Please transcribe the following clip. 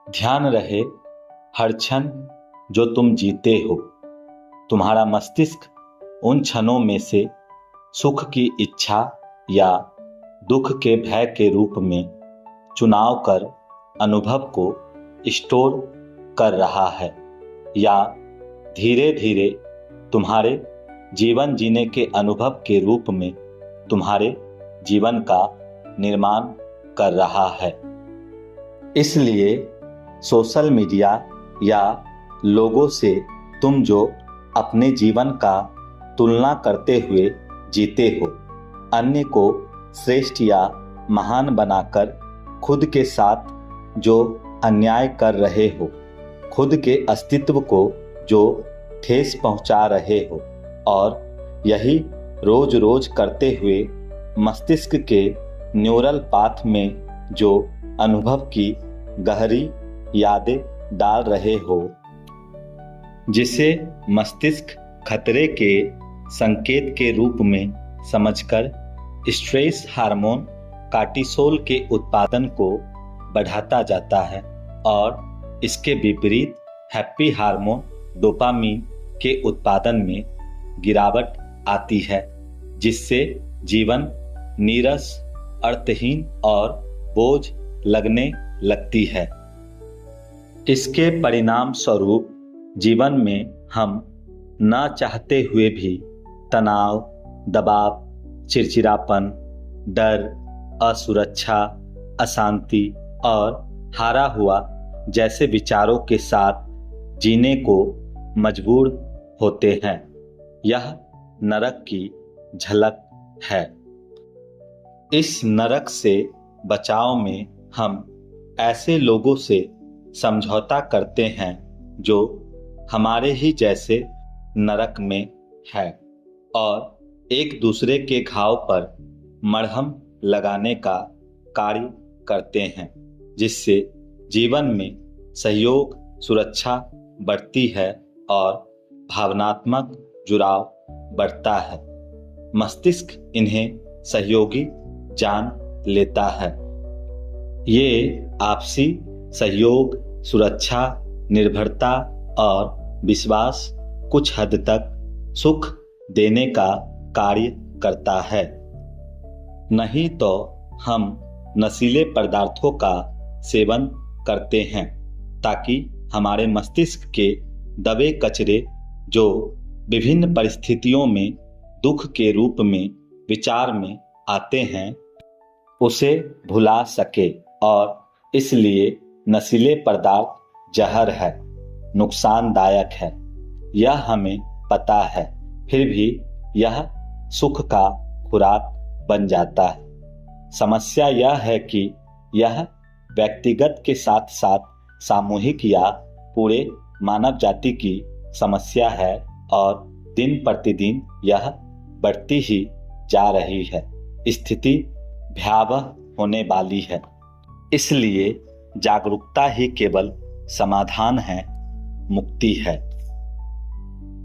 ध्यान रहे हर क्षण जो तुम जीते हो। तुम्हारा मस्तिष्क उन क्षणों में से सुख की इच्छा या दुख के भय के रूप में चुनाव कर अनुभव को स्टोर कर रहा है या धीरे धीरे तुम्हारे जीवन जीने के अनुभव के रूप में तुम्हारे जीवन का निर्माण कर रहा है। इसलिए सोशल मीडिया या लोगों से तुम जो अपने जीवन का तुलना करते हुए जीते हो, अन्य को श्रेष्ठ या महान बनाकर खुद के साथ जो अन्याय कर रहे हो, खुद के अस्तित्व को जो ठेस पहुंचा रहे हो, और यही रोज रोज करते हुए मस्तिष्क के न्यूरल पाथ में जो अनुभव की गहरी यादें डाल रहे हो, जिसे मस्तिष्क खतरे के संकेत के रूप में समझकर स्ट्रेस हार्मोन कार्टिसोल के उत्पादन को बढ़ाता जाता है और इसके विपरीत हैप्पी हार्मोन डोपामीन के उत्पादन में गिरावट आती है, जिससे जीवन नीरस, अर्थहीन और बोझ लगने लगती है। इसके परिणाम स्वरूप जीवन में हम न चाहते हुए भी तनाव, दबाव, चिड़चिड़ापन, डर, असुरक्षा, अशांति और हारा हुआ जैसे विचारों के साथ जीने को मजबूर होते हैं। यह नरक की झलक है। इस नरक से बचाव में हम ऐसे लोगों से समझौता करते हैं जो हमारे ही जैसे नरक में है और एक दूसरे के घाव पर मरहम लगाने का कार्य करते हैं, जिससे जीवन में सहयोग, सुरक्षा बढ़ती है और भावनात्मक जुड़ाव बढ़ता है। मस्तिष्क इन्हें सहयोगी जान लेता है। ये आपसी सहयोग, सुरक्षा, निर्भरता और विश्वास कुछ हद तक सुख देने का कार्य करता है। नहीं तो हम नशीले पदार्थों का सेवन करते हैं ताकि हमारे मस्तिष्क के दबे कचरे जो विभिन्न परिस्थितियों में दुख के रूप में विचार में आते हैं उसे भुला सके, और इसलिए नशीले पदार्थ जहर है, नुकसानदायक है, यह हमें पता है, फिर भी यह सुख का खुराक बन जाता है। समस्या यह है कि यह व्यक्तिगत के साथ साथ सामूहिक या पूरे मानव जाति की समस्या है और दिन प्रतिदिन यह बढ़ती ही जा रही है। स्थिति भयावह होने वाली है। इसलिए जागरूकता ही केवल समाधान है, मुक्ति है।